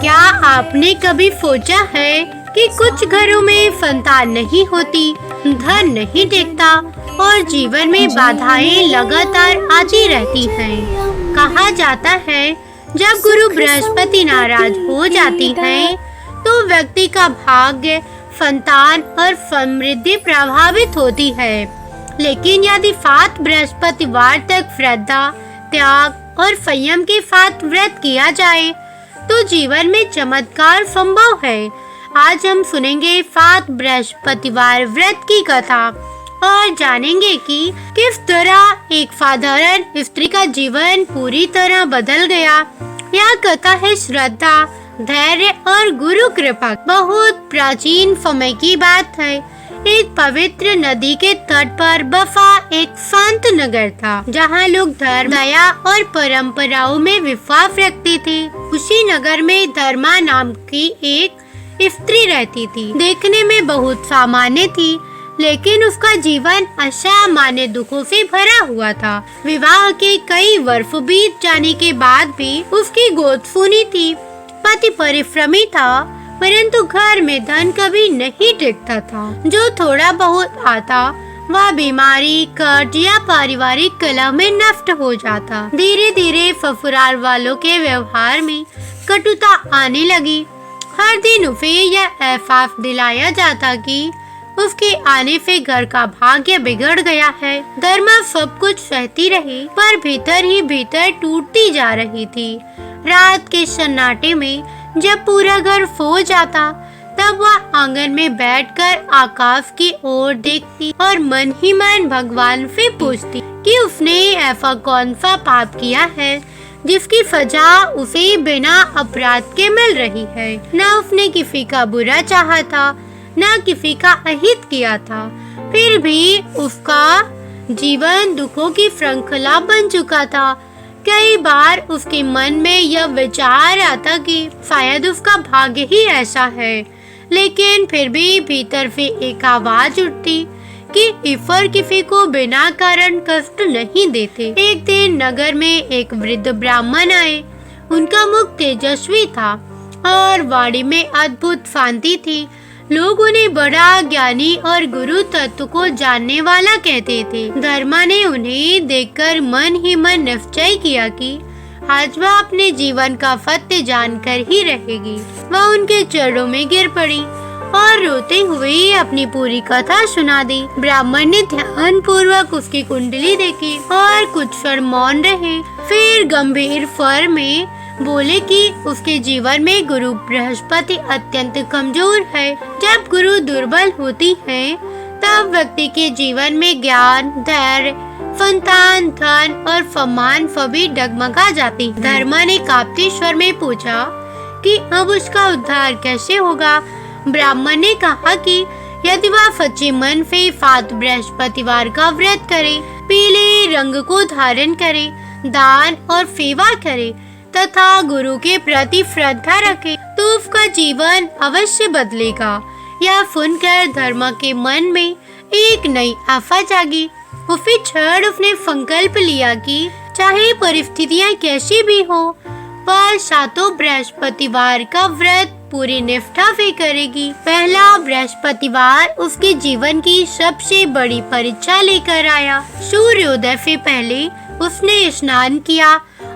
क्या आपने कभी सोचा है कि कुछ घरों में संतान नहीं होती, धन नहीं टिकता और जीवन में बाधाएं लगातार आती रहती हैं। कहा जाता है जब गुरु बृहस्पति नाराज हो जाती हैं, तो व्यक्ति का भाग्य, संतान और समृद्धि प्रभावित होती है। लेकिन यदि 7 बृहस्पतिवार तक श्रद्धा, त्याग और संयम के साथ व्रत किया जाए तो जीवन में चमत्कार संभव है। आज हम सुनेंगे 7 बृहस्पतिवार व्रत की कथा और जानेंगे कि किस तरह एक साधारण स्त्री का जीवन पूरी तरह बदल गया। यह कथा है श्रद्धा, धैर्य और गुरु कृपा। बहुत प्राचीन समय की बात है। एक पवित्र नदी के तट पर बसा एक शांत नगर था, जहाँ लोग धर्म, दया और परंपराओं में विश्वास रखते थे। उसी नगर में धर्मा नाम की एक स्त्री रहती थी। देखने में बहुत सामान्य थी, लेकिन उसका जीवन असामान्य दुखों से भरा हुआ था। विवाह के कई वर्ष बीत जाने के बाद भी उसकी गोद सूनी थी। पति परिश्रमी था, परंतु घर में धन कभी नहीं टिकता था। जो थोड़ा बहुत आता वह बीमारी, कर्ज या पारिवारिक कलह में नष्ट हो जाता। धीरे धीरे ससुराल वालों के व्यवहार में कटुता आने लगी। हर दिन उसे यह एहसास दिलाया जाता कि उसके आने से घर का भाग्य बिगड़ गया है। धर्मा सब कुछ सहती रही, पर भीतर ही भीतर टूटती जा रही थी। रात के सन्नाटे में जब पूरा घर सो जाता, तब वह आंगन में बैठकर आकाश की ओर देखती और मन ही मन भगवान से पूछती कि उसने ऐसा कौन सा पाप किया है जिसकी सजा उसे बिना अपराध के मिल रही है। न उसने किसी का बुरा चाहा था, न किसी का अहित किया था, फिर भी उसका जीवन दुखों की श्रृंखला बन चुका था। कई बार उसके मन में यह विचार आता कि शायद उसका भाग्य ही ऐसा है, लेकिन फिर भी भीतर से एक आवाज उठती कि ईश्वर किसी को बिना कारण कष्ट नहीं देते। एक दिन नगर में एक वृद्ध ब्राह्मण आए। उनका मुख तेजस्वी था और वाणी में अद्भुत शांति थी। लोग उन्हें बड़ा ज्ञानी और गुरु तत्व को जानने वाला कहते थे। धर्मा ने उन्हें देखकर मन ही मन निश्चय किया कि आज वह अपने जीवन का सत्य जानकर ही रहेगी। वह उनके चरणों में गिर पड़ी और रोते हुए अपनी पूरी कथा सुना दी। ब्राह्मण ने ध्यान पूर्वक उसकी कुंडली देखी और कुछ क्षण मौन रहे। फिर गंभीर स्वर में बोले कि उसके जीवन में गुरु बृहस्पति अत्यंत कमजोर है। जब गुरु दुर्बल होती है, तब व्यक्ति के जीवन में ज्ञान, धैर्य, संतान, धन और सम्मान सभी डगमगा जाती है। धर्मा ने कांपते स्वर में पूछा कि अब उसका उद्धार कैसे होगा। ब्राह्मण ने कहा कि यदि वह सच्चे मन से 7 बृहस्पतिवार का व्रत करे, पीले रंग को धारण करे, दान और सेवा करे तथा गुरु के प्रति श्रद्धा रखे, तो उसका जीवन अवश्य बदलेगा। यह सुनकर धर्मा के मन में एक नई आशा जागी। उसी क्षण उसने संकल्प लिया कि चाहे परिस्थितियां कैसी भी हो, वह 7 बृहस्पतिवार का व्रत पूरी निष्ठा से करेगी। पहला बृहस्पतिवार उसके जीवन की सबसे बड़ी परीक्षा लेकर आया। सूर्योदय से पहले उसने स्नान किया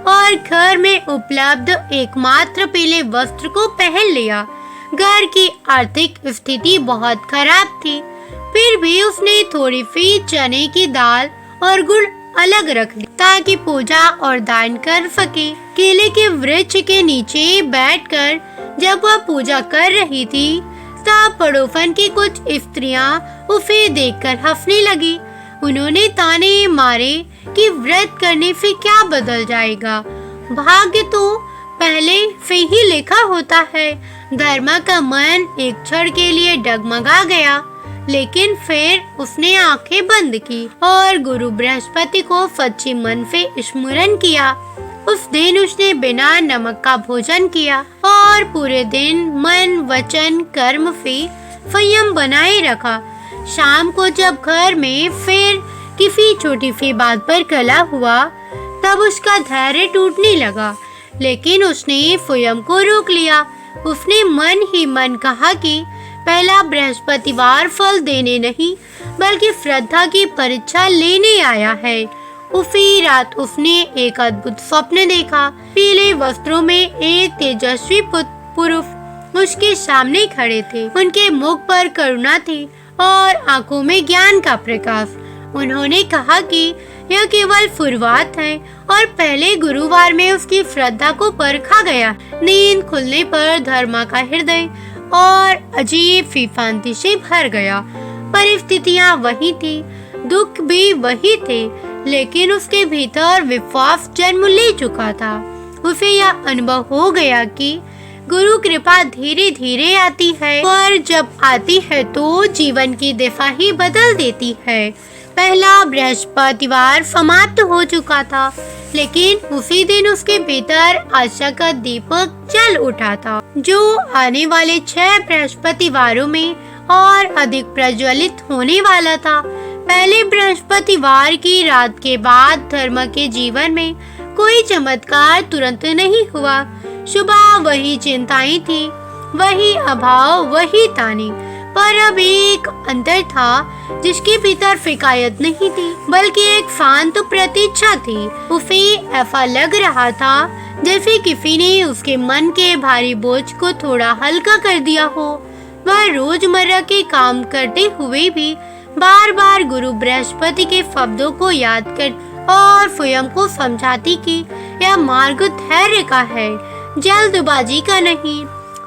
और घर में उपलब्ध एकमात्र पीले वस्त्र को पहन लिया। घर की आर्थिक स्थिति बहुत खराब थी, फिर भी उसने थोड़ी सी चने की दाल और गुड़ अलग रख दी ताकि पूजा और दान कर सके। केले के वृक्ष के नीचे बैठकर जब वह पूजा कर रही थी, तब पड़ोसन की कुछ स्त्रियां उसे देखकर हंसने लगी। उन्होंने ताने मारे कि व्रत करने से क्या बदल जाएगा, भाग्य तो पहले से ही लिखा होता है। धर्मा का मन एक क्षण के लिए डगमगा गया, लेकिन फिर उसने आंखें बंद की और गुरु बृहस्पति को सच्चे मन से स्मरण किया। उस दिन उसने बिना नमक का भोजन किया और पूरे दिन मन, वचन, कर्म से संयम बनाए रखा। शाम को जब घर में फिर किसी छोटी सी बात पर कलह हुआ, तब उसका धैर्य टूटने लगा, लेकिन उसने स्वयं को रोक लिया। उसने मन ही मन कहा कि पहला बृहस्पतिवार फल देने नहीं बल्कि श्रद्धा की परीक्षा लेने आया है। उसी रात उसने एक अद्भुत स्वप्न देखा। पीले वस्त्रों में एक तेजस्वी पुरुष उसके सामने खड़े थे। उनके मुख पर करुणा थी और आंखों में ज्ञान का प्रकाश। उन्होंने कहा कि यह केवल शुरुआत है और पहले गुरुवार में उसकी श्रद्धा को परखा गया। नींद खुलने पर धर्मा का हृदय और अजीब फीफांती से भर गया। परिस्थितियां वही थी, दुख भी वही थे, लेकिन उसके भीतर विश्वास जन्म ले चुका था। उसे यह अनुभव हो गया कि गुरु कृपा धीरे धीरे आती है और जब आती है तो जीवन की दिशा ही बदल देती है। पहला बृहस्पतिवार समाप्त हो चुका था, लेकिन उसी दिन उसके भीतर आशा का दीपक जल उठा था, जो आने वाले 6 बृहस्पतिवारों में और अधिक प्रज्वलित होने वाला था। पहले बृहस्पतिवार की रात के बाद धर्म के जीवन में कोई चमत्कार तुरंत नहीं हुआ। सुबह वही चिंताएं थी, वही अभाव, वही ताने, पर अब एक अंतर था जिसके भीतर शिकायत नहीं थी बल्कि एक शांत प्रतीक्षा थी। उसे ऐसा लग रहा था जैसे किसी ने उसके मन के भारी बोझ को थोड़ा हल्का कर दिया हो। वह रोजमर्रा के काम करते हुए भी बार बार गुरु बृहस्पति के शब्दों को याद कर और स्वयं को समझाती कि यह मार्ग धैर्य का है, जल्दबाजी का नहीं।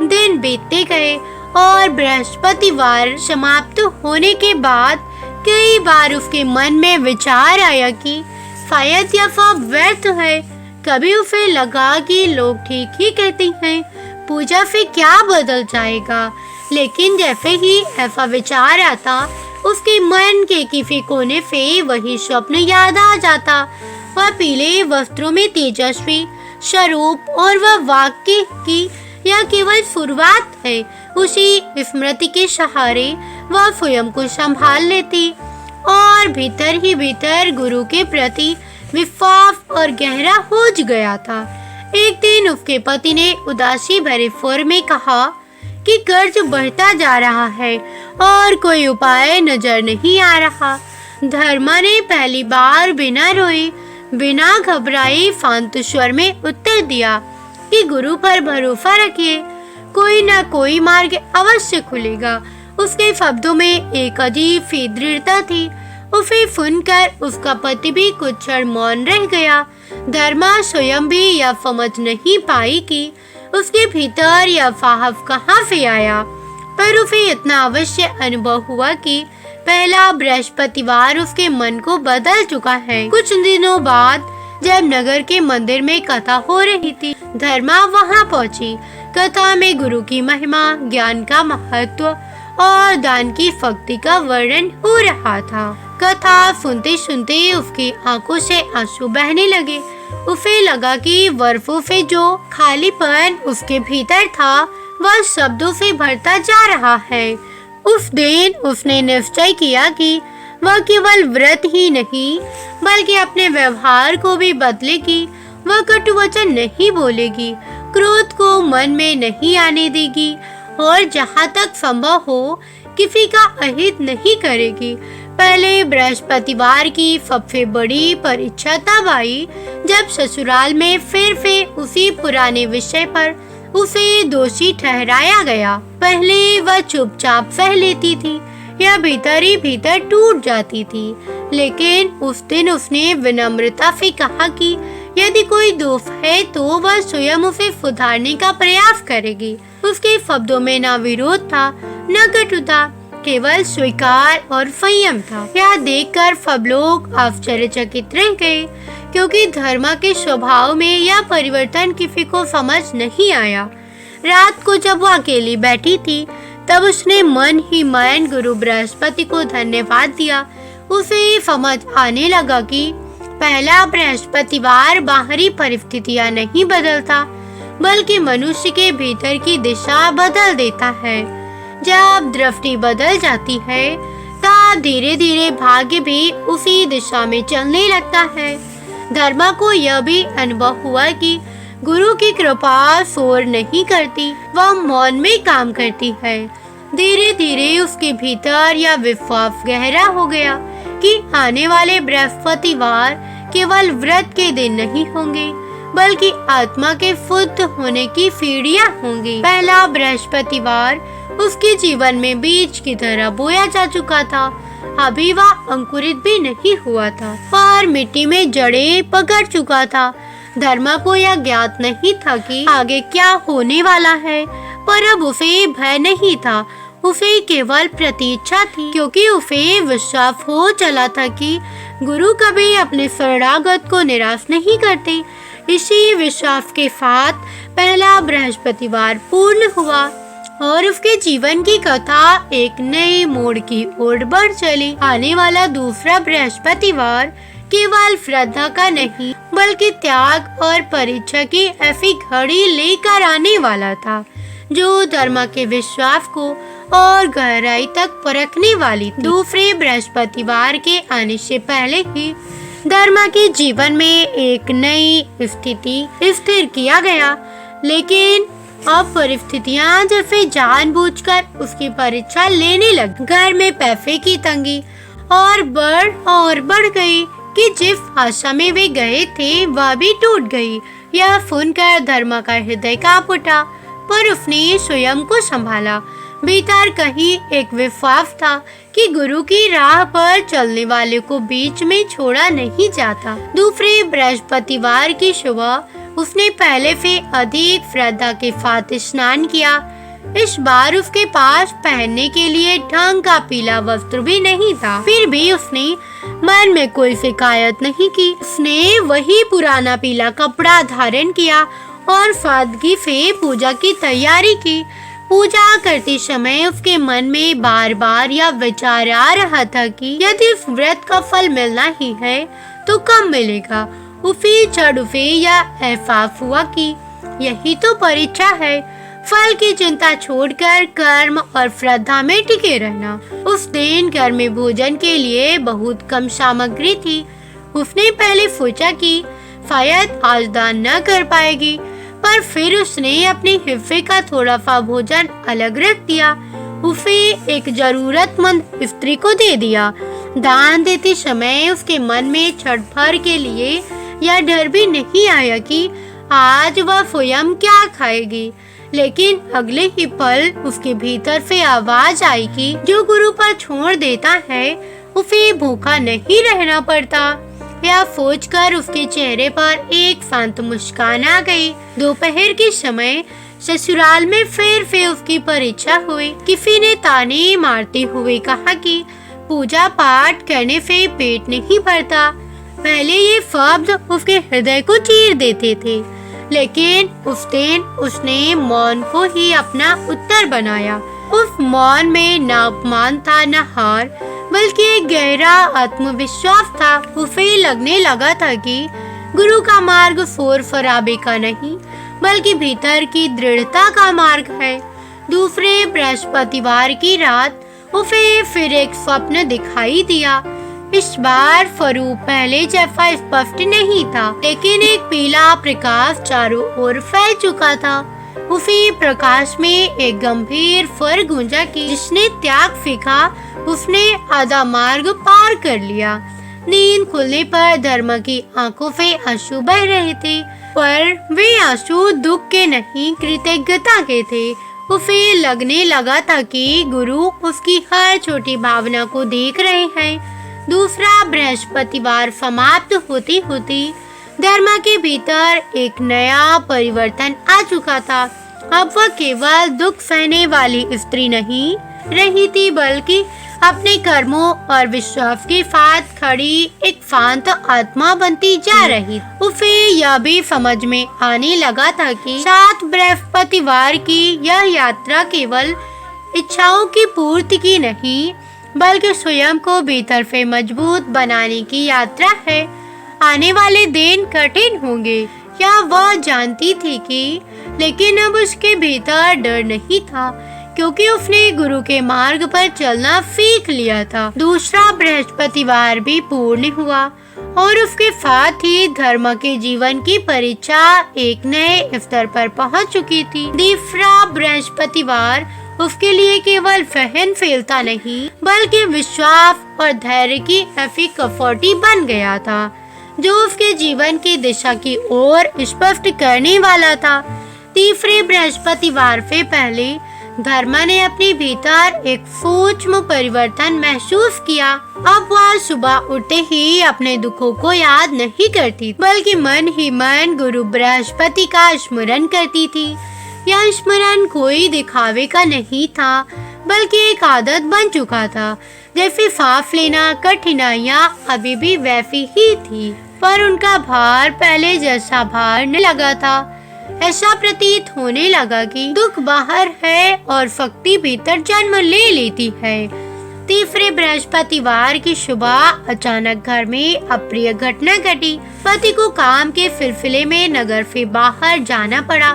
दिन बीतते गए और बृहस्पतिवार समाप्त होने के बाद कई बार उसके मन में विचार आया कि शायद यह सब व्यर्थ है। कभी उसे लगा कि लोग ठीक ही कहते हैं, पूजा से क्या बदल जाएगा। लेकिन जैसे ही ऐसा विचार आता, उसके मन के किसी कोने से वही स्वप्न याद आ जाता। वह पीले वस्त्रों में तेजस्वी स्वरूप और वह वाक्य की यह केवल शुरुआत है। उसी स्मृति के सहारे वह स्वयं को संभाल लेती और भीतर ही भीतर गुरु के प्रति विश्वास और गहरा हो गया था। एक दिन उसके पति ने उदासी भरे स्वर में कहा कि कर्ज बढ़ता जा रहा है और कोई उपाय नजर नहीं आ रहा। धर्मा ने पहली बार बिना रोए, बिना घबराए शांत स्वर में उत्तर दिया कि गुरु पर भरोसा रखिए, कोई ना कोई मार्ग अवश्य खुलेगा। उसके शब्दों में एक अजीब सी दृढ़ता थी। उसे सुनकर उसका पति भी कुछ क्षण मौन रह गया। धर्मा स्वयं भी यह समझ नहीं पाई कि उसके भीतर यह साहस कहाँ से आया, पर उसे इतना अवश्य अनुभव हुआ कि पहला बृहस्पतिवार उसके मन को बदल चुका है। कुछ दिनों बाद जब नगर के मंदिर में कथा हो रही थी, धर्मा वहां पहुंची। कथा में गुरु की महिमा, ज्ञान का महत्व और दान की शक्ति का वर्णन हो रहा था। कथा सुनते सुनते उसकी आंखों से आंसू बहने लगे। उसे लगा कि वर्षों से जो खालीपन उसके भीतर था वह शब्दों से भरता जा रहा है। उस दिन उसने निश्चय किया कि वह केवल व्रत ही नहीं बल्कि अपने व्यवहार को भी बदलेगी। वह कटु वचन नहीं बोलेगी, क्रोध को मन में नहीं आने देगी और जहाँ तक संभव हो किसी का अहित नहीं करेगी। पहले बृहस्पतिवार की सबसे बड़ी परीक्षा तब आई जब ससुराल में फिर से उसी पुराने विषय पर उसे दोषी ठहराया गया। पहले वह चुपचाप सह लेती थी या भीतर ही भीतर टूट जाती थी, लेकिन उस दिन उसने विनम्रता से कहा कि यदि कोई दोष है तो वह स्वयं उसे सुधारने का प्रयास करेगी। उसके शब्दों में न विरोध था न कटुता, केवल स्वीकार और संयम था। यह देखकर सब लोग आश्चर्यचकित रह गए, क्योंकि धर्मा के स्वभाव में यह परिवर्तन किसी को समझ नहीं आया। रात को जब वह अकेली बैठी थी तब उसने मन ही मन गुरु बृहस्पति को धन्यवाद दिया। उसे समझ आने लगा कि पहला बृहस्पतिवार बाहरी परिस्थितियां नहीं बदलता बल्कि मनुष्य के भीतर की दिशा बदल देता है। जब दृष्टि बदल जाती है तब धीरे धीरे भाग्य भी उसी दिशा में चलने लगता है। धर्मा को यह भी अनुभव हुआ कि गुरु की कृपा शोर नहीं करती, वह मौन में काम करती है। धीरे धीरे उसके भीतर यह विश्वास गहरा हो गया कि आने वाले बृहस्पतिवार केवल व्रत के दिन नहीं होंगे, बल्कि आत्मा के शुद्ध होने की सीढ़ियां होंगी। पहला बृहस्पतिवार उसके जीवन में बीज की तरह बोया जा चुका था। अभी वह अंकुरित भी नहीं हुआ था, पर मिट्टी में जड़ें पकड़ चुका था। धर्मा को यह ज्ञात नहीं था कि आगे क्या होने वाला है, पर अब उसे भय नहीं था, उसे केवल प्रतीक्षा थी, क्योंकि उसे विश्वास हो चला था कि गुरु कभी अपने शरणागत को निराश नहीं करते। इसी विश्वास के साथ पहला बृहस्पतिवार पूर्ण हुआ और उसके जीवन की कथा एक नए मोड़ की ओर बढ़ चली। आने वाला दूसरा बृहस्पतिवार केवल श्रद्धा का नहीं, बल्कि त्याग और परीक्षा की ऐसी घड़ी लेकर आने वाला था, जो धर्म के विश्वास को और गहराई तक परखने वाली थी। दूसरे बृहस्पतिवार के आने से पहले ही धर्मा के जीवन में एक नई स्थिति स्थिर किया गया, लेकिन अब परिस्थितियां जैसे जानबूझकर उसकी परीक्षा लेने लगी। घर में पैसे की तंगी और बढ़ गई कि जिस आशा में वे गए थे वह भी टूट गई। यह सुनकर धर्मा का हृदय कांप उठा, पर उसने स्वयं को संभाला। भीतर कहीं एक विश्वास था कि गुरु की राह पर चलने वाले को बीच में छोड़ा नहीं जाता। दूसरे बृहस्पतिवार की सुबह उसने पहले से अधिक श्रद्धा के साथ स्नान किया। इस बार उसके पास पहनने के लिए ढंग का पीला वस्त्र भी नहीं था, फिर भी उसने मन में कोई शिकायत नहीं की। उसने वही पुराना पीला कपड़ा धारण किया और सादगी से पूजा की तैयारी की। पूजा करते समय उसके मन में बार बार यह विचार आ रहा था कि यदि इस व्रत का फल मिलना ही है तो कब मिलेगा। उसी क्षण उसे यह एहसास हुआ कि यही तो परीक्षा है, फल की चिंता छोड़कर कर्म और श्रद्धा में टिके रहना। उस दिन घर में भोजन के लिए बहुत कम सामग्री थी। उसने पहले सोचा कि शायद आज दान न कर पाएगी, पर फिर उसने अपने हिस्से का थोड़ा सा भोजन अलग रख दिया। उसे एक जरूरतमंद स्त्री को दे दिया। दान देते समय उसके मन में क्षण भर के लिए यह डर भी नहीं आया कि आज वह स्वयं क्या खाएगी, लेकिन अगले ही पल उसके भीतर से आवाज आई कि जो गुरु पर छोड़ देता है उसे भूखा नहीं रहना पड़ता। यह सोचकर उसके चेहरे पर एक शांत मुस्कान आ गई। दोपहर के समय ससुराल में फिर से उसकी परीक्षा हुई। किसी ने ताने मारते हुए कहा कि पूजा पाठ करने से पेट नहीं भरता। पहले ये शब्द उसके हृदय को चीर देते थे, लेकिन उस दिन उसने मौन को ही अपना उत्तर बनाया। उस मौन में न अपमान था न हार, बल्कि एक गहरा आत्मविश्वास था। उसे लगने लगा था कि गुरु का मार्ग शोर शराबे का नहीं, बल्कि भीतर की दृढ़ता का मार्ग है। दूसरे बृहस्पतिवार की रात उसे फिर एक स्वप्न दिखाई दिया। इस बार स्वरूप पहले जैसा स्पष्ट नहीं था, लेकिन एक पीला प्रकाश चारों ओर फैल चुका था। उसी प्रकाश में एक गंभीर स्वर गूंजा कि जिसने त्याग सीखा उसने आधा मार्ग पार कर लिया। नींद खुलने पर धर्म की आंखों से आंसू बह रहे थे, पर वे आंसू दुख के नहीं कृतज्ञता के थे। उसे लगने लगा था कि गुरु उसकी हर छोटी भावना को देख रहे हैं। दूसरा बृहस्पतिवार समाप्त होती होती धर्मा के भीतर एक नया परिवर्तन आ चुका था। अब वह केवल दुख सहने वाली स्त्री नहीं रही थी, बल्कि अपने कर्मों और विश्वास के साथ खड़ी एक शांत आत्मा बनती जा रही। उसे यह भी समझ में आने लगा था कि 7 बृहस्पतिवार की यह यात्रा केवल इच्छाओं की पूर्ति की नहीं, बल्कि स्वयं को भीतर से मजबूत बनाने की यात्रा है। आने वाले दिन कठिन होंगे, यह वह जानती थी कि, लेकिन अब उसके भीतर डर नहीं था, क्योंकि उसने गुरु के मार्ग पर चलना सीख लिया था। दूसरा बृहस्पतिवार भी पूर्ण हुआ और उसके साथ ही धर्म के जीवन की परीक्षा एक नए स्तर पर पहुंच चुकी थी। तीसरा बृहस्पतिवार उसके लिए केवल फहन फैलता नहीं बल्कि विश्वास और धैर्य की ऐसी कसौटी बन गया था जो उसके जीवन की दिशा की ओर स्पष्ट करने वाला था। तीसरे बृहस्पतिवार से पहले धर्मा ने अपने भीतर एक सूक्ष्म परिवर्तन महसूस किया। अब वह सुबह उठते ही अपने दुखों को याद नहीं करती बल्कि मन ही मन गुरु बृहस्पति का स्मरण करती थी। यह स्मरण कोई दिखावे का नहीं था बल्कि एक आदत बन चुका था। जैसे सांस लेना कठिनाइयाँ अभी भी वैसी ही थी पर उनका भार पहले जैसा भार न लगा था। ऐसा प्रतीत होने लगा कि दुख बाहर है और शक्ति भीतर जन्म ले लेती है। तीसरे बृहस्पतिवार की सुबह अचानक घर में अप्रिय घटना घटी। पति को काम के सिलसिले में नगर से बाहर जाना पड़ा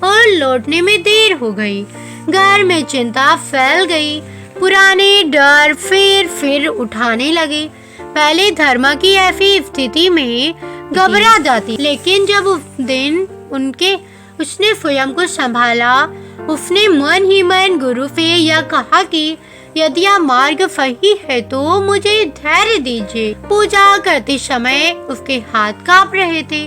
और लौटने में देर हो गई। घर में चिंता फैल गई। पुराने डर फिर उठाने लगे। पहले धर्मा की ऐसी स्थिति में घबरा जाती, लेकिन जब उस दिन उसने स्वयं को संभाला, उसने मन ही मन गुरु से यह कहा कि यदि यह मार्ग सही है तो मुझे धैर्य दीजिए। पूजा करते समय उसके हाथ कांप रहे थे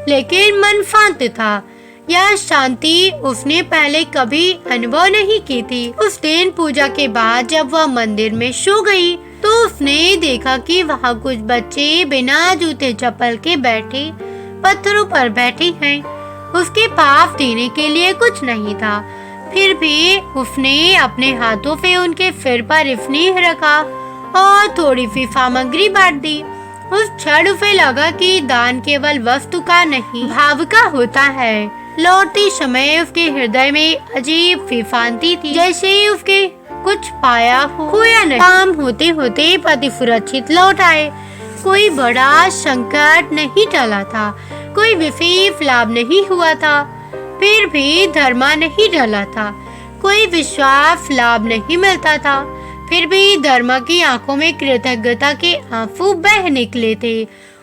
लेकिन मन शांत था। यह शांति उसने पहले कभी अनुभव नहीं की थी। उस दिन पूजा के बाद जब वह मंदिर में सो गई तो उसने देखा कि वहाँ कुछ बच्चे बिना जूते चप्पल के बैठे पत्थरों पर बैठे हैं। उसके पास देने के लिए कुछ नहीं था, फिर भी उसने अपने हाथों से उनके सिर पर स्नेह रखा और थोड़ी सी सामग्री बांट दी। उस क्षण उसे लगा कि दान केवल वस्तु का नहीं भाव का होता है। लौटते समय उसके हृदय में अजीब सी शांति थी, जैसे उसके कुछ पाया हो खोया नहीं। काम होते होते पति सुरक्षित लौट आए। कोई बड़ा संकट नहीं टला था, कोई विशेष लाभ नहीं हुआ था, फिर भी धर्मा नहीं टला था। कोई विश्वास लाभ नहीं मिलता था, फिर भी धर्मा की आंखों में कृतज्ञता के आंसू बह निकले थे।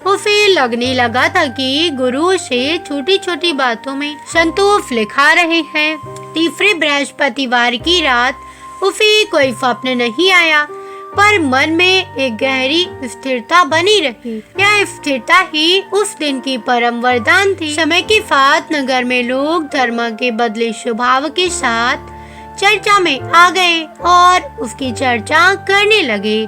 उसे लगने लगा था कि गुरु से छोटी छोटी बातों में संतोष लिखा रहे हैं। तीसरे बृहस्पतिवार की रात उसे कोई स्वप्न नहीं आया पर मन में एक गहरी स्थिरता बनी रही। यह स्थिरता ही उस दिन की परम वरदान थी। समय के साथ नगर में लोग धर्मा के बदले स्वभाव के साथ चर्चा में आ गए और उसकी चर्चा करने लगे।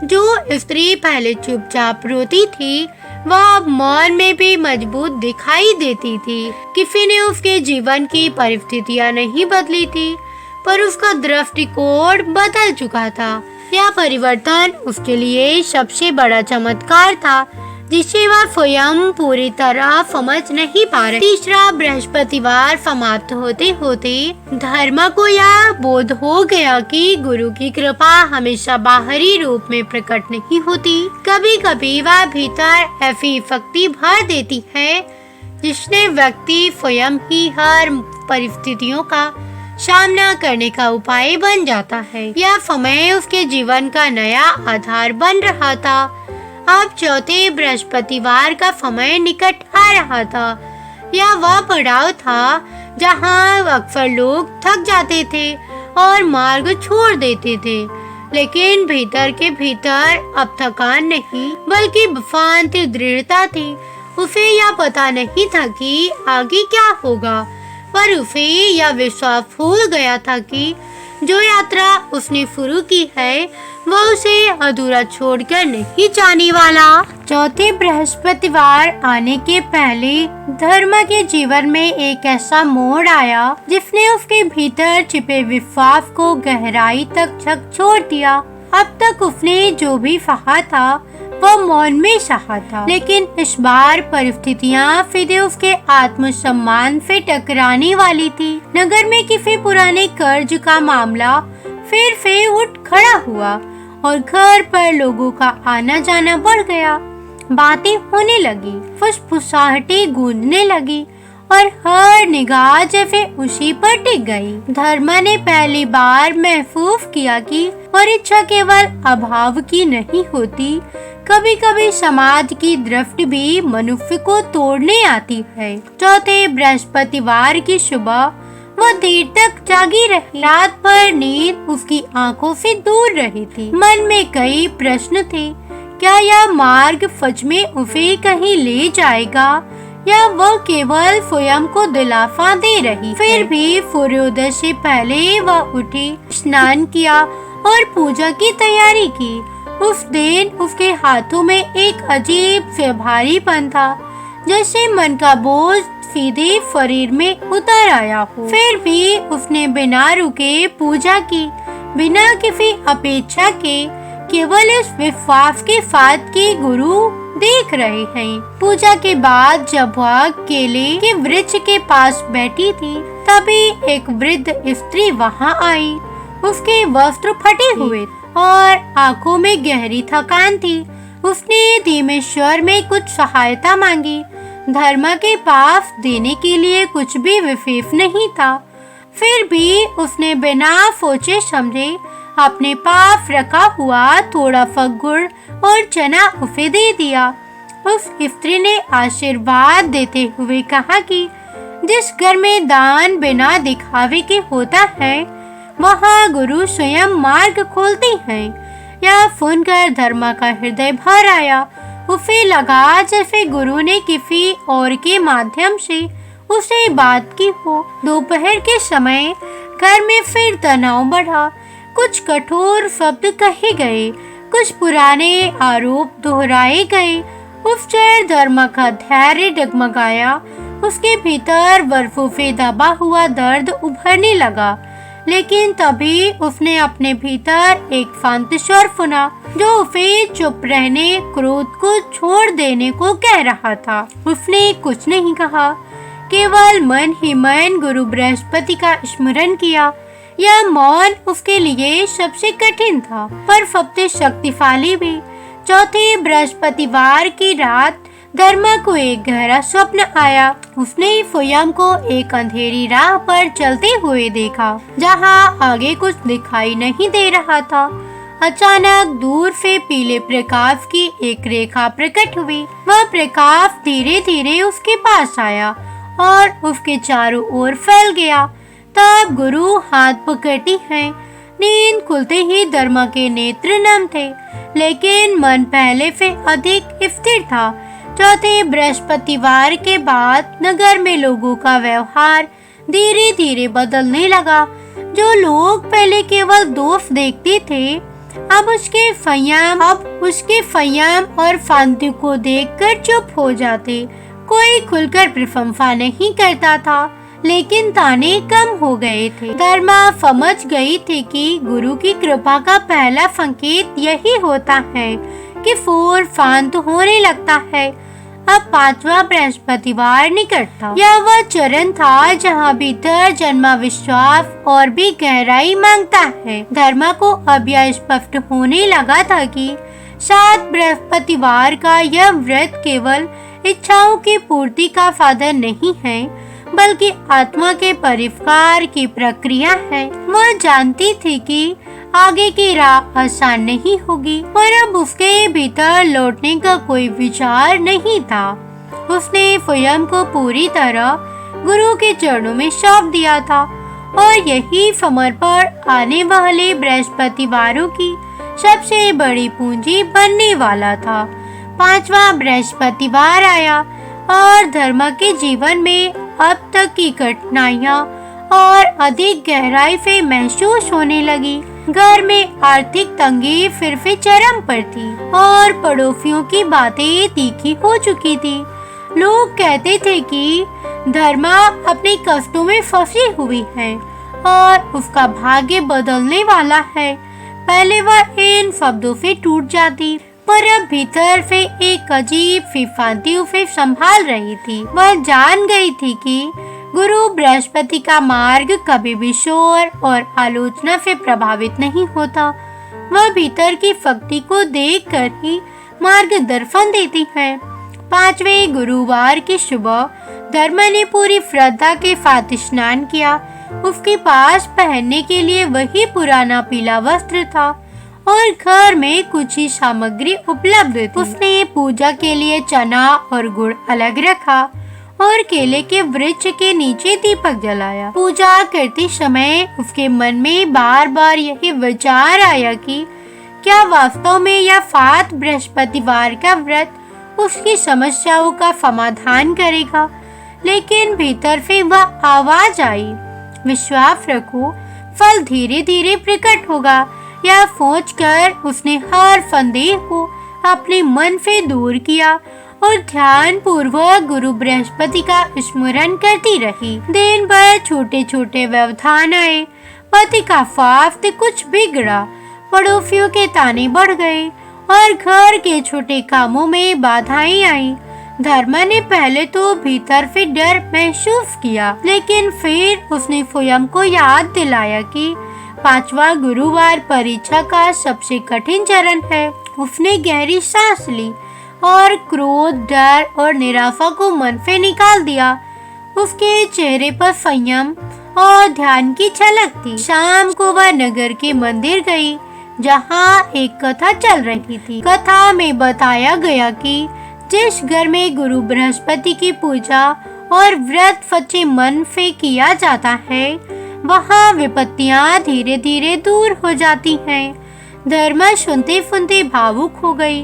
जो स्त्री पहले चुपचाप रोती थी वह मौन में भी मजबूत दिखाई देती थी। किसी ने उसके जीवन की परिस्थितियां नहीं बदली थी पर उसका दृष्टिकोण बदल चुका था। यह परिवर्तन उसके लिए सबसे बड़ा चमत्कार था जिसे वह स्वयं पूरी तरह समझ नहीं पा रही। तीसरा बृहस्पतिवार समाप्त होते होते धर्मा को यह बोध हो गया कि गुरु की कृपा हमेशा बाहरी रूप में प्रकट नहीं होती। कभी कभी वह भीतर ऐसी शक्ति भर देती है जिसने व्यक्ति स्वयं ही हर परिस्थितियों का सामना करने का उपाय बन जाता है। यह समय उसके जीवन का नया आधार बन रहा था। अब चौथे बृहस्पतिवार का समय निकट आ रहा था। यह वह पड़ाव था जहां अक्सर लोग थक जाते थे और मार्ग छोड़ देते थे, लेकिन भीतर के भीतर अब थकान नहीं बल्कि शांत दृढ़ता थी। उसे यह पता नहीं था कि आगे क्या होगा, पर उसे यह विश्वास हो गया था कि जो यात्रा उसने शुरू की है वह उसे अधूरा छोड़कर नहीं जाने वाला। चौथे बृहस्पतिवार आने के पहले धर्मा के जीवन में एक ऐसा मोड़ आया जिसने उसके भीतर छिपे विश्वास को गहराई तक झकझोर दिया। अब तक उसने जो भी सहा था वह मौन में सहा था, लेकिन इस बार परिस्थितियाँ सीधे उसके आत्मसम्मान से टकराने वाली थी। नगर में किसी पुराने कर्ज का मामला फिर से उठ खड़ा हुआ और घर पर लोगों का आना जाना बढ़ गया। बातें होने लगी, फुसफुसाहटें गूंजने लगी और हर निगाह जैसे उसी पर टिक गई। धर्मा ने पहली बार महसूस किया कि परीक्षा केवल अभाव की नहीं होती, कभी कभी समाज की दृष्टि भी मनुष्य को तोड़ने आती है। चौथे बृहस्पतिवार की सुबह वो देर तक जागी रही। रात भर नींद उसकी आंखों से दूर रही थी। मन में कई प्रश्न थे। क्या यह मार्ग सच में उसे कहीं ले जाएगा या वह केवल स्वयं को दिलासा दे रही। फिर भी सूर्योदय से पहले वह उठी, स्नान किया और पूजा की तैयारी की। उस दिन उसके हाथों में एक अजीब से भारीपन था, जैसे मन का बोझ सीधे शरीर में उतर आया हो। फिर भी उसने बिना रुके पूजा की, बिना किसी अपेक्षा के, केवल इस विश्वास के साथ कि गुरु देख रहे हैं। पूजा के बाद जब वह केले के वृक्ष के पास बैठी थी, तभी एक वृद्ध स्त्री वहां आई। उसके वस्त्र फटे हुए और आंखों में गहरी थकान थी। उसने धीमे स्वर में कुछ सहायता मांगी। धर्मा के पास देने के लिए कुछ भी विशेष नहीं था। फिर भी उसने बिना सोचे समझे अपने पास रखा हुआ थोड़ा सा गुड़ और चना उसे दे दिया। उस स्त्री ने आशीर्वाद देते हुए कहा कि जिस घर में दान बिना दिखावे के होता है, वहाँ गुरु स्वयं मार्ग खोलते हैं। यह सुनकर धर्मा का हृदय भर आया। उसे लगा जैसे गुरु ने किसी और के माध्यम से उसे बात की हो। दोपहर के समय घर में फिर तनाव बढ़ा। कुछ कठोर शब्द कहे गए, कुछ पुराने आरोप दोहराए गए। उस क्षण धर्मा का धैर्य डगमगाया। उसके भीतर बर्फों से दबा हुआ दर्द उभरने लगा। लेकिन तभी उसने अपने भीतर एक शांत स्वर सुना, जो उसे चुप रहने, क्रोध को छोड़ देने को कह रहा था। उसने कुछ नहीं कहा, केवल मन ही मन गुरु बृहस्पति का स्मरण किया। यह मौन उसके लिए सबसे कठिन था, पर सबसे शक्तिशाली भी। चौथे बृहस्पतिवार की रात धर्मा को एक गहरा स्वप्न आया। उसने स्वयं को एक अंधेरी राह पर चलते हुए देखा, जहां आगे कुछ दिखाई नहीं दे रहा था। अचानक दूर से पीले प्रकाश की एक रेखा प्रकट हुई। वह प्रकाश धीरे धीरे उसके पास आया और उसके चारों ओर फैल गया। तब गुरु हाथ पकड़ती हैं। नींद खुलते ही धर्मा के नेत्र नम थे, लेकिन मन पहले से अधिक स्थिर था। चौथे बृहस्पतिवार के बाद नगर में लोगों का व्यवहार धीरे धीरे बदलने लगा। जो लोग पहले केवल दोष देखते थे, अब उसके संयम और शांति को देखकर चुप हो जाते। कोई खुलकर प्रशंसा नहीं करता था, लेकिन ताने कम हो गए थे। धर्मा समझ गई थी कि गुरु की कृपा का पहला संकेत यही होता है कि शोर शांत होने लगता है। अब पांचवा बृहस्पतिवार निकट था। यह वह चरण था जहाँ भीतर जन्मा विश्वास और भी गहराई मांगता है। धर्मा को अब यह स्पष्ट होने लगा था कि 7 बृहस्पतिवार का यह व्रत केवल इच्छाओं की पूर्ति का साधन नहीं है, बल्कि आत्मा के परिष्कार की प्रक्रिया है। वह जानती थी कि आगे की राह आसान नहीं होगी, पर अब उसके भीतर लौटने का कोई विचार नहीं था। उसने स्वयं को पूरी तरह गुरु के चरणों में सौंप दिया था और यही समर्पण आने वाले बृहस्पतिवारों की सबसे बड़ी पूंजी बनने वाला था। 5वां बृहस्पतिवार आया और धर्मा के जीवन में अब तक की कठिनाइयाँ और अधिक गहराई से महसूस होने लगी। घर में आर्थिक तंगी फिर से चरम पर थी और पड़ोसियों की बातें तीखी हो चुकी थी। लोग कहते थे कि धर्मा अपने कष्टों में फंसी हुई है और उसका भाग्य बदलने वाला है। पहले वह इन शब्दों से टूट जाती, पर अब भीतर से एक अजीब सी शांति उसे संभाल रही थी। वह जान गई थी कि गुरु बृहस्पति का मार्ग कभी भी शोर और आलोचना से प्रभावित नहीं होता। वह भीतर की शक्ति को देखकर ही मार्गदर्शन देती है। 5वें गुरुवार की सुबह धर्मा ने पूरी श्रद्धा के साथ स्नान किया। उसके पास पहनने के लिए वही पुराना पीला वस्त्र था और घर में कुछ ही सामग्री उपलब्ध थी। उसने पूजा के लिए चना और गुड़ अलग रखा और केले के वृक्ष के नीचे दीपक जलाया। पूजा करते समय उसके मन में बार बार यही विचार आया कि क्या वास्तव में यह फात बृहस्पतिवार का व्रत उसकी समस्याओं का समाधान करेगा। लेकिन भीतर से वह आवाज आई, विश्वास रखो, फल धीरे धीरे प्रकट होगा। यह सोचकर उसने हर संदेह को अपने मन से दूर किया और ध्यान पूर्वक गुरु बृहस्पति का स्मरण करती रही। दिन भर छोटे छोटे व्यवधान आए। पति का स्वास्थ्य कुछ बिगड़ा, पड़ोसियों के ताने बढ़ गए और घर के छोटे कामों में बाधाएं आई। धर्मा ने पहले तो भीतर से डर महसूस किया, लेकिन फिर उसने स्वयं को याद दिलाया कि 5वां गुरुवार परीक्षा का सबसे कठिन चरण है। उसने गहरी सांस ली और क्रोध, डर और निराशा को मन से निकाल दिया। उसके चेहरे पर संयम और ध्यान की झलक थी। शाम को वह नगर के मंदिर गई, जहाँ एक कथा चल रही थी। कथा में बताया गया कि जिस घर में गुरु बृहस्पति की पूजा और व्रत सच्चे मन से किया जाता है, वहाँ विपत्तियाँ धीरे धीरे दूर हो जाती हैं। धर्मा सुनते सुनते भावुक हो गई।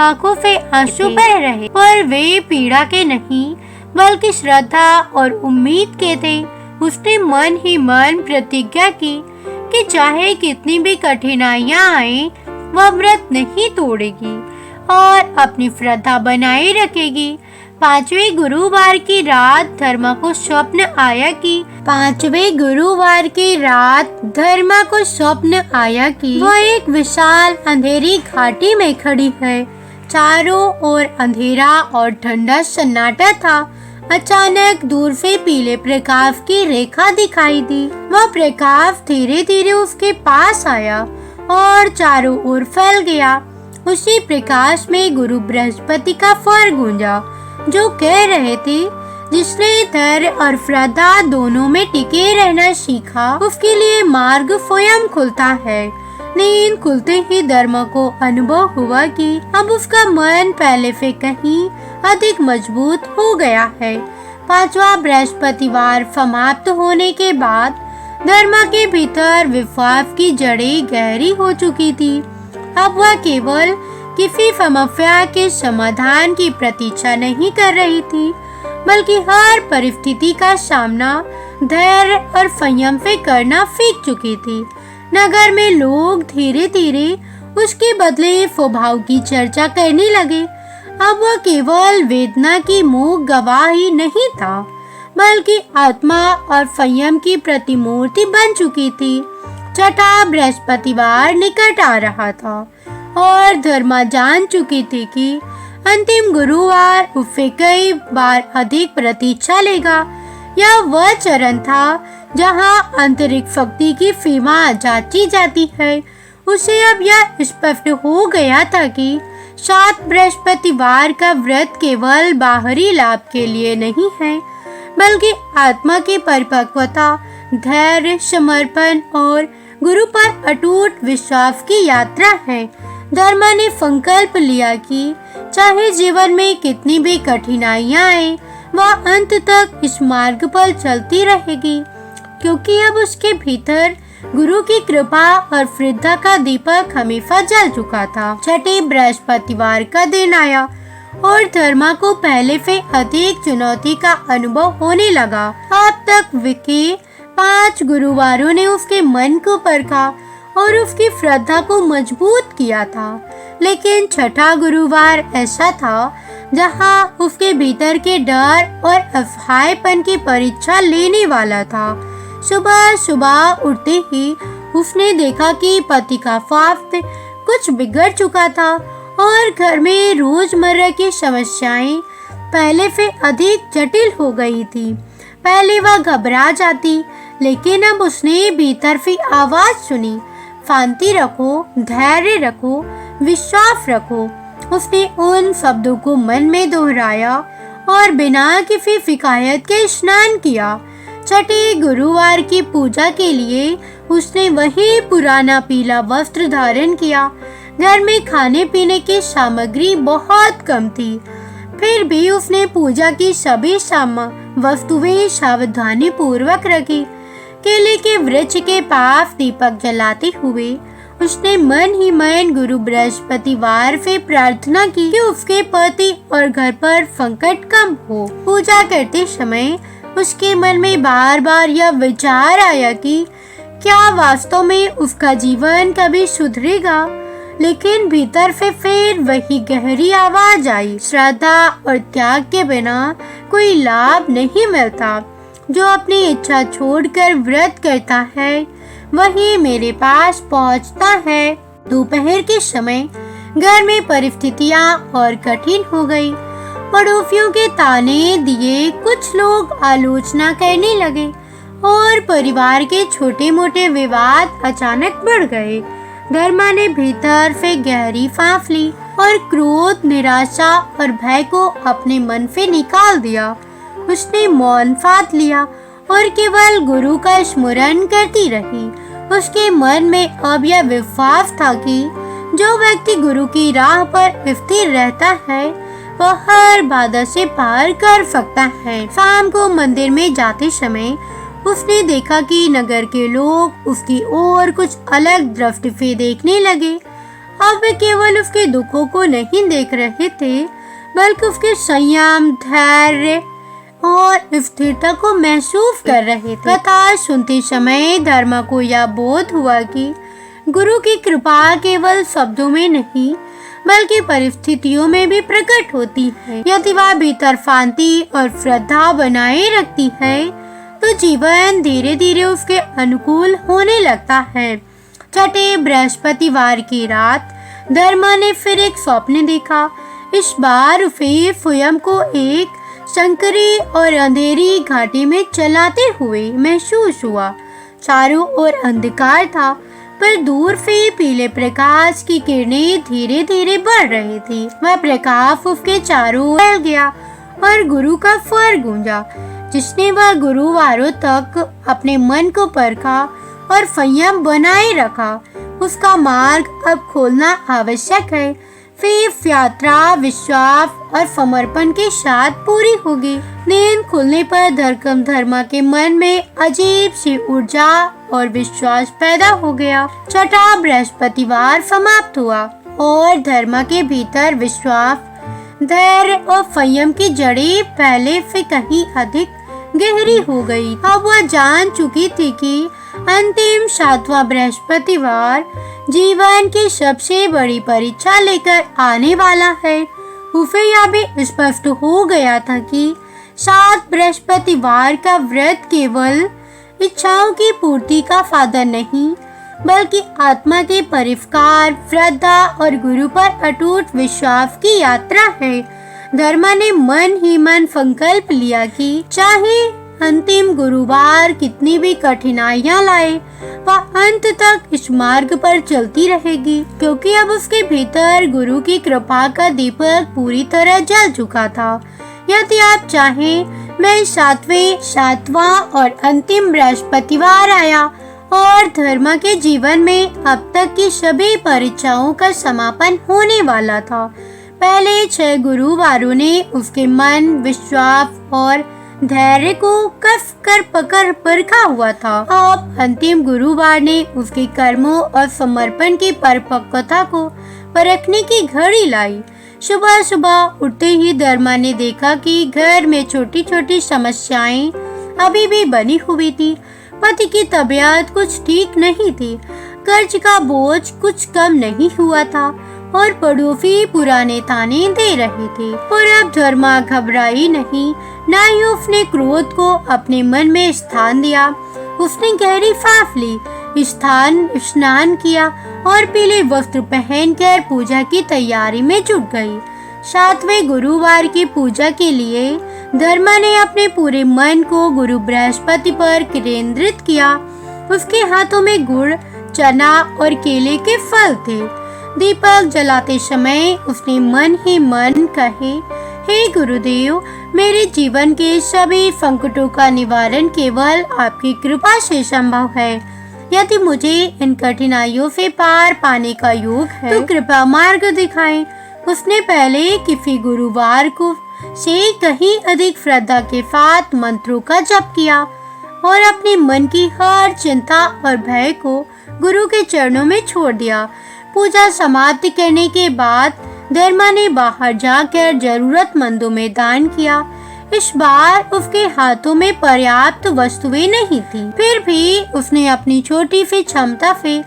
आंखों से आंसू बह रहे, पर वे पीड़ा के नहीं बल्कि श्रद्धा और उम्मीद के थे। उसने मन ही मन प्रतिज्ञा की कि चाहे कितनी भी कठिनाइयां आए, वह व्रत नहीं तोड़ेगी और अपनी श्रद्धा बनाए रखेगी। 5वें गुरुवार की रात धर्मा को स्वप्न आया कि वह एक विशाल अंधेरी घाटी में खड़ी है। चारों ओर अंधेरा और ठंडा सन्नाटा था। अचानक दूर से पीले प्रकाश की रेखा दिखाई दी। वह प्रकाश धीरे धीरे उसके पास आया और चारों ओर फैल गया। उसी प्रकाश में गुरु बृहस्पति का स्वर गूंजा, जो कह रहे थे, जिसने धैर्य और श्रद्धा दोनों में टिके रहना सीखा, उसके लिए मार्ग स्वयं खुलता है। नींद खुलते ही धर्मा को अनुभव हुआ कि अब उसका मन पहले से कहीं अधिक मजबूत हो गया है। 5वां बृहस्पतिवार समाप्त होने के बाद धर्मा के भीतर विश्वास की जड़ें गहरी हो चुकी थी। अब वह केवल किसी समस्या के समाधान की प्रतीक्षा नहीं कर रही थी, बल्कि हर परिस्थिति का सामना धैर्य और संयम से करना सीख चुकी थी। नगर में लोग धीरे धीरे उसके बदले स्वभाव की चर्चा करने लगे। अब वह केवल वेदना की मूक गवाह ही नहीं था, बल्कि आत्मा और संयम की प्रतिमूर्ति बन चुकी थी। 6वां बृहस्पतिवार निकट आ रहा था और धर्मा जान चुकी थी कि अंतिम गुरुवार उससे कई बार अधिक प्रतीक्षा लेगा। यह वह चरण था जहां आंतरिक शक्ति की सीमा जांची जाती है। उसे अब यह स्पष्ट हो गया था कि 7 बृहस्पतिवार का व्रत केवल बाहरी लाभ के लिए नहीं है, बल्कि आत्मा की परिपक्वता, धैर्य, समर्पण और गुरु पर अटूट विश्वास की यात्रा है। धर्मा ने संकल्प लिया कि चाहे जीवन में कितनी भी कठिनाइयां आए, वह अंत तक इस मार्ग पर चलती रहेगी, क्योंकि अब उसके भीतर गुरु की कृपा और श्रद्धा का दीपक हमेशा जल चुका था। 6ठे बृहस्पतिवार का दिन आया और धर्मा को पहले से अधिक चुनौती का अनुभव होने लगा। अब तक विके 5 गुरुवारों ने उसके मन को परखा और उसकी श्रद्धा को मजबूत किया था, लेकिन 6ठा गुरुवार ऐसा था जहां उसके भीतर के डर और असहायपन की परीक्षा लेने वाला था। सुबह सुबह उठते ही उसने देखा कि पति का स्वास्थ्य कुछ बिगड़ चुका था और घर में रोजमर्रा की समस्याएं पहले से अधिक जटिल हो गई थी। पहले वह घबरा जाती, लेकिन अब उसने भीतर से आवाज सुनी, शांति रखो, धैर्य रखो, विश्वास रखो। उसने उन शब्दों को मन में दोहराया और बिना किसी शिकायत के स्नान किया। 6ठे गुरुवार की पूजा के लिए उसने वही पुराना पीला वस्त्र धारण किया। घर में खाने पीने की सामग्री बहुत कम थी, फिर भी उसने पूजा की सभी वस्तुएं सावधानी पूर्वक रखी। केले के वृक्ष के पास दीपक जलाते हुए उसने मन ही मन गुरु बृहस्पतिवार से प्रार्थना की कि उसके पति और घर पर संकट कम हो। पूजा करते समय उसके मन में बार बार यह विचार आया कि क्या वास्तव में उसका जीवन कभी सुधरेगा, लेकिन भीतर से फिर वही गहरी आवाज आई, श्रद्धा और त्याग के बिना कोई लाभ नहीं मिलता। जो अपनी इच्छा छोड़कर व्रत करता है वही मेरे पास पहुंचता है। दोपहर के समय घर में परिस्थितियां और कठिन हो गई। पड़ोसियों के ताने दिए कुछ लोग आलोचना करने लगे और परिवार के छोटे मोटे विवाद अचानक बढ़ गए। धर्मा ने भीतर से गहरी सांस ली और क्रोध, निराशा और भय को अपने मन से निकाल दिया। उसने मौन साध लिया और केवल गुरु का स्मरण करती रही। उसके मन में अब यह विश्वास था कि जो व्यक्ति गुरु की राह पर स्थिर रहता है वह हर बाधा से पार कर सकता है। शाम को मंदिर में जाते समय उसने देखा कि नगर के लोग उसकी ओर कुछ अलग दृष्टि से देखने लगे। अब वे केवल उसके दुखों को नहीं देख रहे थे, बल्कि उसके संयम, धैर्य और स्थिरता को महसूस कर रहे थे। कथा सुनते समय धर्मा को यह बोध हुआ कि गुरु की कृपा केवल शब्दों में नहीं बल्कि परिस्थितियों में भी प्रकट होती है। यदि वह भीतर शांति और श्रद्धा बनाए रखती है तो जीवन धीरे धीरे उसके अनुकूल होने लगता है। छठे बृहस्पतिवार की रात धर्मा ने फिर एक स्वप्न देखा। इस बार उसे स्वयं को एक संकरी और अंधेरी घाटी में चलाते हुए महसूस हुआ। चारों ओर अंधकार था, पर दूर से पीले प्रकाश की किरणें धीरे धीरे बढ़ रही थी। वह प्रकाश उसके चारों ओर फैल गया और गुरु का स्वर गूंजा। जिसने वह गुरुवारों तक अपने मन को परखा और संयम बनाए रखा, उसका मार्ग अब खोलना आवश्यक है। फिर यात्रा विश्वास और समर्पण के साथ पूरी होगी। नींद खुलने पर धर्मा के मन में अजीब सी ऊर्जा और विश्वास पैदा हो गया। छठा बृहस्पतिवार समाप्त हुआ और धर्मा के भीतर विश्वास, धैर्य और संयम की जड़ें पहले से कहीं अधिक गहरी हो गई। अब वह जान चुकी थी कि अंतिम सातवां बृहस्पतिवार जीवन की सबसे बड़ी परीक्षा लेकर आने वाला है। उसे यह भी स्पष्ट हो गया था कि 7 बृहस्पतिवार का व्रत केवल इच्छाओं की पूर्ति का साधन नहीं, बल्कि आत्मा के परिष्कार, श्रद्धा और गुरु पर अटूट विश्वास की यात्रा है। धर्मा ने मन ही मन संकल्प लिया कि चाहे अंतिम गुरुवार कितनी भी कठिनाइयां लाए, वह अंत तक इस मार्ग पर चलती रहेगी, क्योंकि अब उसके भीतर गुरु की कृपा का दीपक पूरी तरह जल चुका था। यदि आप चाहें, मैं सातवां और अंतिम बृहस्पतिवार आया और धर्मा के जीवन में अब तक की सभी परीक्षाओं का समापन होने वाला था। पहले 6 गुरुवारों ने उसके मन, विश्वास और धैर्य को कस कर पकड़ परखा हुआ था। अब अंतिम गुरुवार ने उसके कर्मों और समर्पण की परिपक्वता को परखने की घड़ी लाई। सुबह सुबह उठते ही धर्मा ने देखा कि घर में छोटी छोटी समस्याएं अभी भी बनी हुई थी। पति की तबीयत कुछ ठीक नहीं थी, कर्ज का बोझ कुछ कम नहीं हुआ था और पड़ोसी पुराने ताने दे रहे थे। और अब धर्मा घबराई नहीं, न ही उसने क्रोध को अपने मन में स्थान दिया। उसने गहरी सांस ली, स्नान किया और पीले वस्त्र पहनकर पूजा की तैयारी में जुट गई। 7वें गुरुवार की पूजा के लिए धर्मा ने अपने पूरे मन को गुरु बृहस्पति पर केंद्रित किया। उसके हाथों में गुड़, चना और केले के फल थे। दीपक जलाते समय उसने मन ही मन कहे, हे गुरुदेव, मेरे जीवन के सभी संकटों का निवारण केवल आपकी कृपा से संभव है। यदि मुझे इन कठिनाइयों से पार पाने का योग है तो कृपा मार्ग दिखाएं। उसने पहले किसी गुरुवार को से कहीं अधिक श्रद्धा के साथ मंत्रों का जप किया और अपने मन की हर चिंता और भय को गुरु के चरणों में छोड़ दिया। पूजा समाप्त करने के बाद धर्मा ने बाहर जाकर जरूरतमंदों में दान किया। इस बार उसके हाथों में पर्याप्त वस्तुएं नहीं थी, फिर भी उसने अपनी छोटी सी क्षमता से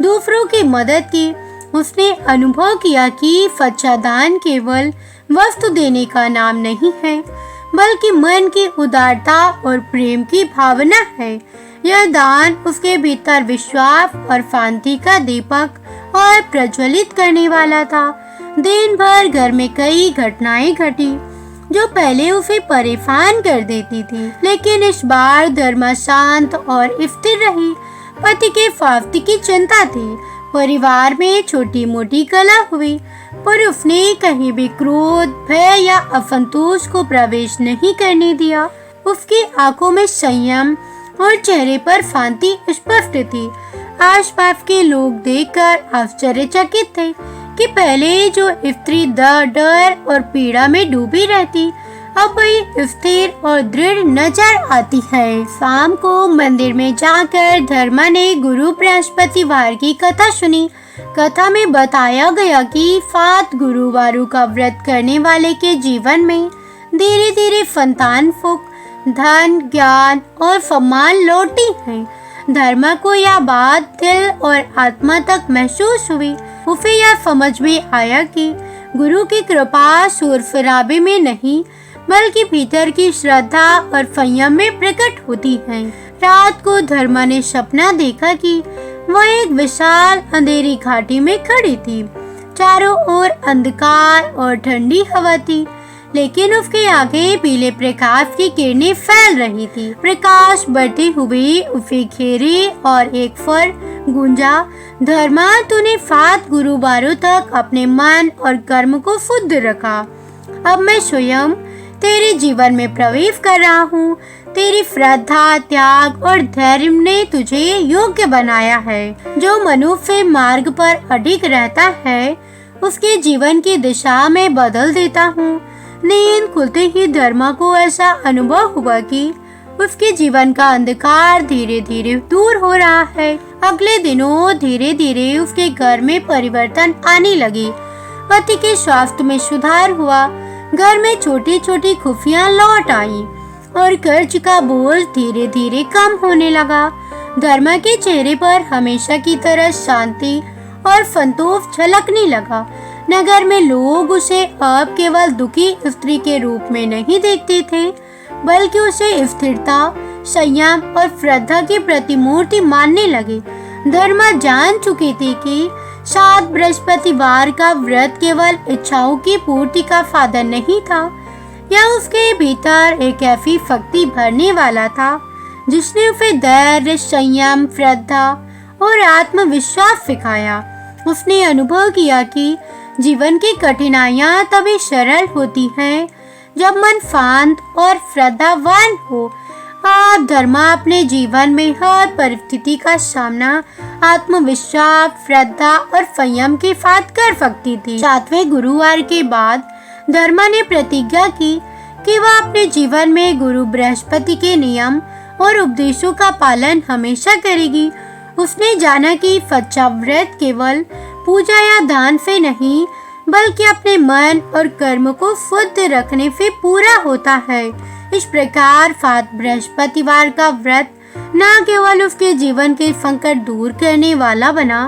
दूसरों की मदद की। उसने अनुभव किया कि सच्चा दान केवल वस्तु देने का नाम नहीं है, बल्कि मन की उदारता और प्रेम की भावना है। यह दान उसके भीतर विश्वास और शांति का दीपक और प्रज्वलित करने वाला था। दिन भर घर में कई घटनाएं घटी जो पहले उसे परेशान कर देती थी, लेकिन इस बार धर्मा शांत और स्थिर रही। पति के स्वास्थ्य की चिंता थी, परिवार में छोटी मोटी कलह हुई, पर उसने कहीं भी क्रोध, भय या असंतोष को प्रवेश नहीं करने दिया। उसकी आंखों में संयम और चेहरे पर शांति स्पष्ट थी। आसपास के लोग देखकर आश्चर्यचकित थे कि पहले जो स्त्री डर और पीड़ा में डूबी रहती, अब वही स्थिर और दृढ़ नजर आती है। शाम को मंदिर में जाकर धर्मा ने गुरु बृहस्पतिवार की कथा सुनी। कथा में बताया गया कि 7 गुरुवारों का व्रत करने वाले के जीवन में धीरे धीरे संतान सुख, धन, ज्ञान और सम्मान लौटी है। धर्मा को यह बात दिल और आत्मा तक महसूस हुई। उसे यह समझ में आया कि गुरु की कृपा शोर-शराबे में नहीं, बल्कि भीतर की श्रद्धा और संयम में प्रकट होती है। रात को धर्मा ने सपना देखा कि वह एक विशाल अंधेरी घाटी में खड़ी थी। चारों ओर अंधकार और ठंडी हवा थी, लेकिन उसके आगे पीले प्रकाश की किरणें फैल रही थी। प्रकाश बढ़ते हुए उसे घेरे और एक स्वर गूंजा, धर्मा, तूने 7 गुरुवारों तक अपने मन और कर्म को शुद्ध रखा। अब मैं स्वयं तेरे जीवन में प्रवेश कर रहा हूँ। तेरी श्रद्धा, त्याग और धैर्य ने तुझे योग्य बनाया है। जो मनुष्य मार्ग पर अडिग रहता है, उसके जीवन की दिशा में बदल देता हूँ। नींद खुलते ही धर्मा को ऐसा अनुभव हुआ कि उसके जीवन का अंधकार धीरे धीरे दूर हो रहा है। अगले दिनों धीरे धीरे उसके घर में परिवर्तन आने लगी। पति के स्वास्थ्य में सुधार हुआ, घर में छोटी छोटी खुशियां लौट आई और कर्ज का बोझ धीरे धीरे कम होने लगा। धर्मा के चेहरे पर हमेशा की तरह शांति और संतोष झलकने लगा। नगर में लोग उसे अब केवल दुखी स्त्री के रूप में नहीं देखते थे, बल्कि उसे स्थिरता, संयम और श्रद्धा की प्रतिमूर्ति मानने लगे। धर्मा जान चुकी थी कि 7 बृहस्पतिवार का व्रत केवल इच्छाओं की पूर्ति का साधन नहीं था, यह उसके भीतर एक ऐसी शक्ति भरने वाला था जिसने उसे धैर्य, संयम, श्रद्धा और आत्मविश्वास सिखाया। उसने अनुभव किया कि जीवन की कठिनाइयां तभी सरल होती हैं जब मन शांत और श्रद्धावान हो। आप धर्मा अपने जीवन में हर परिस्थिति का सामना आत्मविश्वास, श्रद्धा और संयम के साथ कर सकती थी। 7वें गुरुवार के बाद धर्मा ने प्रतिज्ञा की कि वह अपने जीवन में गुरु बृहस्पति के नियम और उपदेशों का पालन हमेशा करेगी। उसने जाना कि सच्चा व्रत केवल पूजा या दान से नहीं, बल्कि अपने मन और कर्म को शुद्ध रखने से पूरा होता है। इस प्रकार 7 बृहस्पतिवार का व्रत न केवल उसके जीवन के संकट दूर करने वाला बना,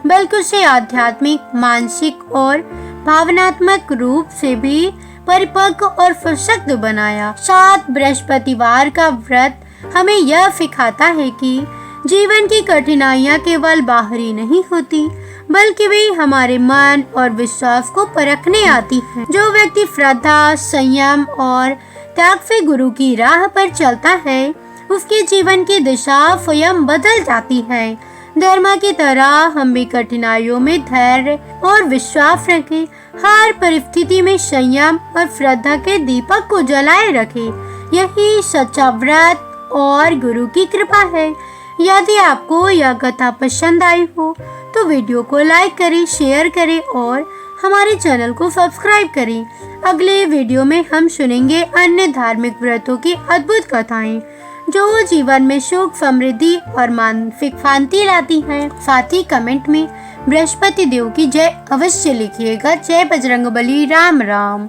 बल्कि उसे आध्यात्मिक, मानसिक और भावनात्मक रूप से भी परिपक्व और सशक्त बनाया। 7 बृहस्पतिवार का व्रत हमें यह सिखाता है कि जीवन की कठिनाइयां केवल बाहरी नहीं होती, बल्कि वे हमारे मन और विश्वास को परखने आती हैं। जो व्यक्ति श्रद्धा, संयम और त्याग से गुरु की राह पर चलता है, उसके जीवन की दिशा स्वयं बदल जाती है। धर्मा की तरह हम भी कठिनाइयों में धैर्य और विश्वास रखें, हर परिस्थिति में संयम और श्रद्धा के दीपक को जलाए रखें। यही सच्चा व्रत और गुरु की कृपा है। यदि आपको यह कथा पसंद आई हो तो वीडियो को लाइक करें, शेयर करें और हमारे चैनल को सब्सक्राइब करें। अगले वीडियो में हम सुनेंगे अन्य धार्मिक व्रतों की अद्भुत कथाएं जो जीवन में सुख, समृद्धि और मानसिक शांति लाती हैं। साथ ही कमेंट में बृहस्पति देव की जय अवश्य लिखिएगा। जय बजरंगबली। राम राम।